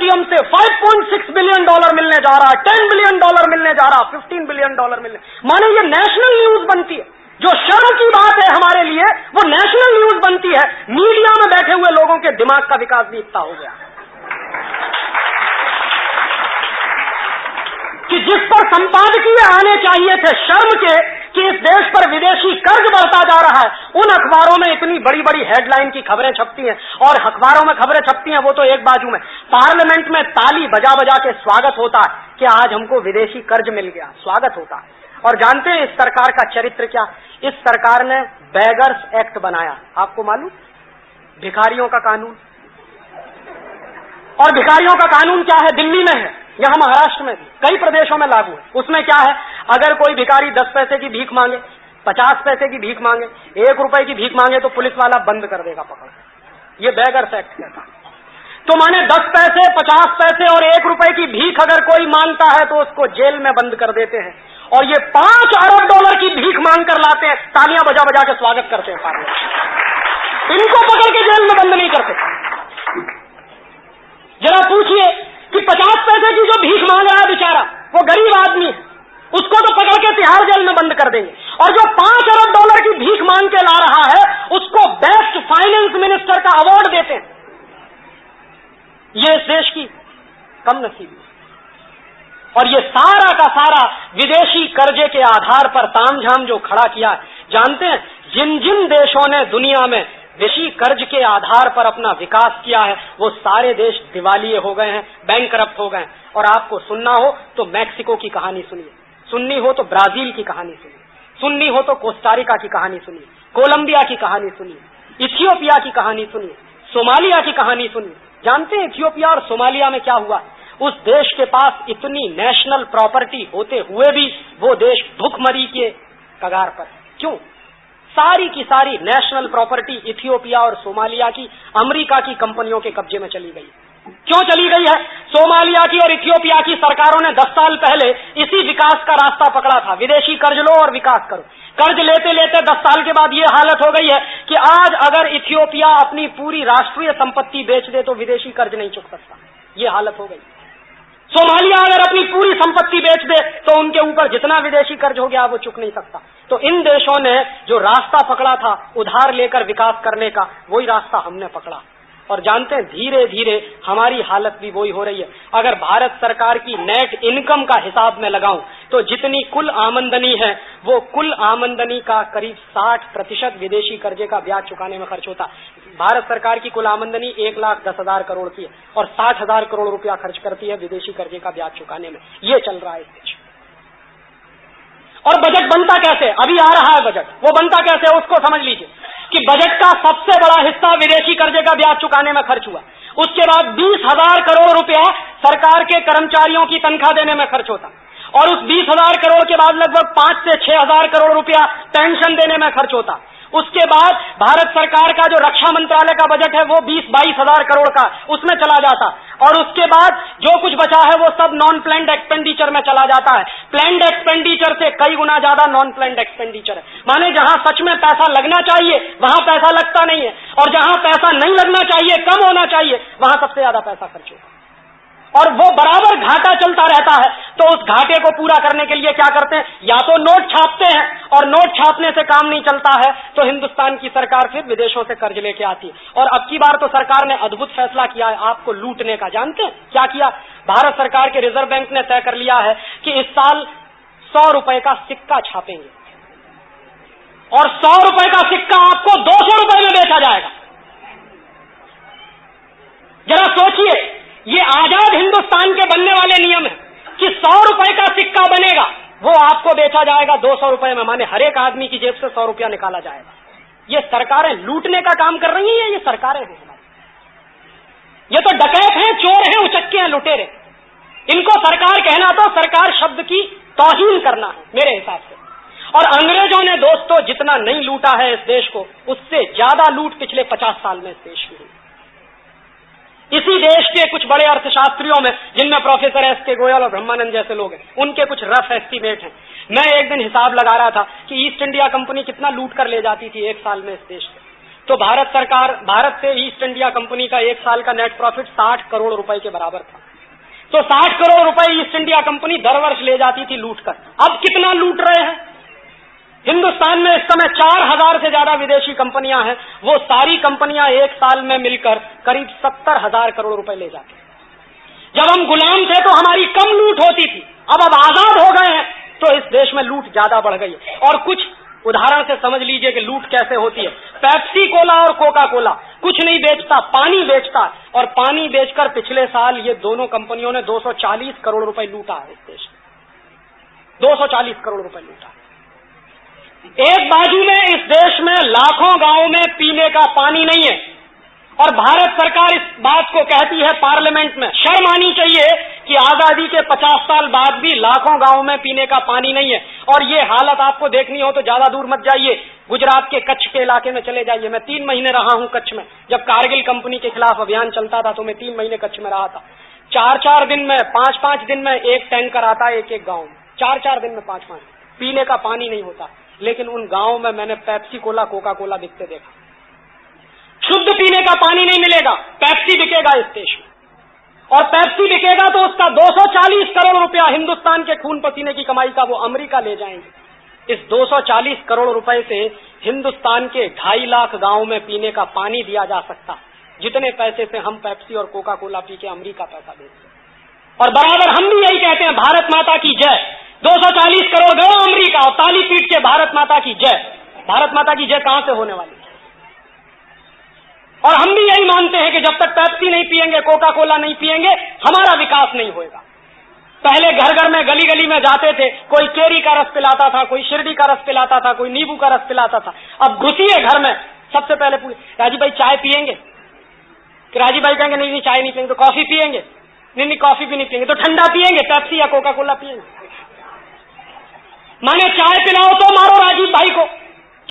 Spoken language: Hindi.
कंसोर्टियम से $5.6 बिलियन मिलने जा रहा है, $10 बिलियन मिलने जा रहा, $15 बिलियन मिलने, माने ये नेशनल न्यूज बनती है। जो शर्म की बात है हमारे लिए वो नेशनल न्यूज बनती है। मीडिया में बैठे हुए लोगों के दिमाग का विकास भी इतना हो गया कि जिस पर संपादकीय आने चाहिए थे शर्म के कि इस देश पर विदेशी कर्ज बढ़ता जा रहा है, उन अखबारों में इतनी बड़ी बड़ी हेडलाइन की खबरें छपती हैं। और अखबारों में खबरें छपती हैं वो तो एक बाजू में, पार्लियामेंट में ताली बजा बजा के स्वागत होता है कि आज हमको विदेशी कर्ज मिल गया, स्वागत होता है। और जानते हैं इस सरकार का चरित्र क्या? इस सरकार ने बेगर्स एक्ट बनाया, आपको मालूम? भिखारियों का कानून। और भिखारियों का कानून क्या है? दिल्ली में है, यहां महाराष्ट्र में भी, कई प्रदेशों में लागू है। उसमें क्या है? अगर कोई भिखारी 10 पैसे की भीख मांगे, 50 पैसे की भीख मांगे, 1 रुपए की भीख मांगे तो पुलिस वाला बंद कर देगा पकड़। ये बेगर्स एक्ट कहता है। तो माने 10 पैसे, 50 पैसे और 1 रुपए की भीख अगर कोई मांगता है तो उसको जेल में बंद कर देते हैं। और ये $5 अरब की भीख मांग कर लाते हैं, तालियां बजा बजा के स्वागत करते हैं पार्लियामेंट। इनको पकड़ के जेल में बंद नहीं करते। जरा पूछिए कि 50 पैसे की जो भीख मांग रहा है बेचारा, वो गरीब आदमी है, उसको तो पकड़ के तिहाड़ जेल में बंद कर देंगे। और जो $5 अरब की भीख मांग के ला रहा है उसको बेस्ट फाइनेंस मिनिस्टर का अवार्ड देते हैं। ये इस देश की कम नसीबी। और ये सारा का सारा विदेशी कर्जे के आधार पर तामझाम जो खड़ा किया है, जानते हैं जिन जिन देशों ने दुनिया में विदेशी कर्ज के आधार पर अपना विकास किया है वो सारे देश दिवालिये हो गए हैं, बैंकरप्ट हो गए हैं। और आपको सुनना हो तो मैक्सिको की कहानी सुनिए, सुननी हो तो ब्राजील की कहानी सुनिए, सुननी हो तो कोस्टारिका की कहानी सुनिए, कोलंबिया की कहानी सुनिए, इथियोपिया की कहानी सुनिए, सोमालिया की कहानी सुनिए। जानते हैं इथियोपिया और सोमालिया में क्या हुआ? उस देश के पास इतनी नेशनल प्रॉपर्टी होते हुए भी वो देश भुखमरी के कगार पर। क्यों? सारी की सारी नेशनल प्रॉपर्टी इथियोपिया और सोमालिया की अमेरिका की कंपनियों के कब्जे में चली गई। क्यों चली गई है? सोमालिया की और इथियोपिया की सरकारों ने 10 साल पहले इसी विकास का रास्ता पकड़ा था, विदेशी कर्ज लो और विकास करो। कर्ज लेते लेते 10 साल के बाद ये हालत हो गई है कि आज अगर इथियोपिया अपनी पूरी राष्ट्रीय संपत्ति बेच दे तो विदेशी कर्ज नहीं चुक सकता, ये हालत हो गई। सोमालिया अगर अपनी पूरी संपत्ति बेच दे तो उनके ऊपर जितना विदेशी कर्ज हो गया वो चुक नहीं सकता। तो इन देशों ने जो रास्ता पकड़ा था उधार लेकर विकास करने का, वही रास्ता हमने पकड़ा। और जानते हैं धीरे धीरे हमारी हालत भी वही हो रही है। अगर भारत सरकार की नेट इनकम का हिसाब में लगाऊं तो जितनी कुल आमदनी है वो कुल आमदनी का करीब 60% विदेशी कर्जे का ब्याज चुकाने में खर्च होता। भारत सरकार की कुल आमदनी 1,10,000 करोड़ की है और 60,000 करोड़ रुपया खर्च करती है विदेशी कर्जे का ब्याज चुकाने में। ये चल रहा है इस देश। और बजट बनता कैसे? अभी आ रहा है बजट, वो बनता कैसे है उसको समझ लीजिए कि बजट का सबसे बड़ा हिस्सा विदेशी कर्जे का ब्याज चुकाने में खर्च हुआ। उसके बाद 20,000 करोड़ रुपया सरकार के कर्मचारियों की तनख्वाह देने में खर्च होता और उस 20,000 करोड़ के बाद लगभग 5 से 6,000 करोड़ रुपया पेंशन देने में खर्च होता। उसके बाद भारत सरकार का जो रक्षा मंत्रालय का बजट है वो 20-22,000 करोड़ का उसमें चला जाता और उसके बाद जो कुछ बचा है वो सब नॉन प्लान्ड एक्सपेंडिचर में चला जाता है। प्लान्ड एक्सपेंडिचर से कई गुना ज्यादा नॉन प्लान्ड एक्सपेंडिचर है, माने जहां सच में पैसा लगना चाहिए वहां पैसा लगता नहीं है और जहां पैसा नहीं लगना चाहिए, कम होना चाहिए, वहां सबसे ज्यादा पैसा खर्च होता है और वो बराबर घाटा चलता रहता है। तो उस घाटे को पूरा करने के लिए क्या करते हैं? या तो नोट छापते हैं और नोट छापने से काम नहीं चलता है तो हिंदुस्तान की सरकार फिर विदेशों से कर्ज लेके आती है। और अब की बार तो सरकार ने अद्भुत फैसला किया है आपको लूटने का। जानते हैं क्या किया? भारत सरकार के रिजर्व बैंक ने तय कर लिया है कि इस साल 100 रुपए का सिक्का छापेंगे और 100 रुपए का सिक्का आपको 200 रुपए में बेचा जाएगा। जरा सोचिए, ये आजाद हिंदुस्तान के बनने वाले नियम है कि 100 रुपए का सिक्का बनेगा, वो आपको बेचा जाएगा 200 रुपए में, माने हर एक आदमी की जेब से 100 रुपया निकाला जाएगा। ये सरकारें लूटने का काम कर रही हैं, ये सरकारें हैं, ये तो डकैत हैं, चोर हैं, उचक्के हैं, लुटेरे। इनको सरकार कहना तो सरकार शब्द की तौहीन करना है मेरे हिसाब से। और अंग्रेजों ने दोस्तों जितना नहीं लूटा है इस देश को, उससे ज्यादा लूट पिछले 50 साल में इस देश की हुई। इसी देश के कुछ बड़े अर्थशास्त्रियों में, जिनमें प्रोफेसर एस.के. गोयल और ब्रह्मानंद जैसे लोग हैं, उनके कुछ रफ एस्टीमेट हैं। मैं एक दिन हिसाब लगा रहा था कि ईस्ट इंडिया कंपनी कितना लूट कर ले जाती थी एक साल में इस देश से। तो भारत से ईस्ट इंडिया कंपनी का एक साल का नेट प्रॉफिट 60 करोड़ रुपए के बराबर था। तो 60 करोड़ रुपए ईस्ट इंडिया कंपनी दर वर्ष ले जाती थी लूट कर। अब कितना लूट रहे हैं? हिंदुस्तान में इस समय 4000 से ज्यादा विदेशी कंपनियां हैं। वो सारी कंपनियां एक साल में मिलकर करीब 70,000 करोड़ रुपए ले जाती हैं। जब हम गुलाम थे तो हमारी कम लूट होती थी, अब आजाद हो गए हैं तो इस देश में लूट ज्यादा बढ़ गई है। और कुछ उदाहरण से समझ लीजिए कि लूट कैसे होती है। पेप्सी कोला और कोका कोला कुछ नहीं बेचता, पानी बेचता है, और पानी बेचकर पिछले साल ये दोनों कंपनियों ने 240 करोड़ रुपए लूटा है इस देश में। 240 करोड़ रुपए लूटा। एक बाजू में इस देश में लाखों गांवों में पीने का पानी नहीं है, और भारत सरकार इस बात को कहती है पार्लियामेंट में। शर्म आनी चाहिए कि आजादी के 50 साल बाद भी लाखों गांवों में पीने का पानी नहीं है। और ये हालत आपको देखनी हो तो ज्यादा दूर मत जाइए, गुजरात के कच्छ के इलाके में चले जाइए। मैं 3 महीने रहा हूं कच्छ में। जब कारगिल कंपनी के खिलाफ अभियान चलता था तो मैं 3 महीने कच्छ में रहा था। 4-4 दिन में, 5-5 दिन में एक टैंकर आता है एक गांव में। 4-4 दिन में 5-5 पीने का पानी नहीं होता। लेकिन उन गांवों में मैंने पेप्सी कोला, कोका कोला बिकते देखा। शुद्ध पीने का पानी नहीं मिलेगा, पेप्सी बिकेगा इस देश में। और पेप्सी बिकेगा तो उसका 240 करोड़ रुपया हिंदुस्तान के खून पसीने की कमाई का वो अमेरिका ले जाएंगे। इस 240 करोड़ रुपए से हिंदुस्तान के 2.5 लाख गांवों में पीने का पानी दिया जा सकता, जितने पैसे से हम पेप्सी और कोका कोला पी के अमेरिका पैसा देते हैं। और बराबर हम भी यही कहते हैं, भारत माता की जय। 240 करोड़ गया अमेरिका और ताली पीट के भारत माता की जय। भारत माता की जय कहां से होने वाली? और हम भी यही मानते हैं कि जब तक पेप्सी नहीं पिएंगे, कोका कोला नहीं पिएंगे, हमारा विकास नहीं होगा। पहले घर घर में, गली गली में जाते थे, कोई केरी का रस पिलाता था, कोई शिरडी का रस पिलाता था, कोई नींबू का रस पिलाता था। अब घुसिए घर में, सबसे पहले पूछे, राजीव भाई चाय पिएंगे? कि राजीव भाई कहेंगे नहीं चाय नहीं पिएंगे। तो कॉफी पिएंगे? नहीं कॉफी भी नहीं पिएंगे। तो ठंडा पिएंगे, पेप्सी या कोका कोला पिएंगे? माने चाय पिलाओ तो मारो राजीव भाई को,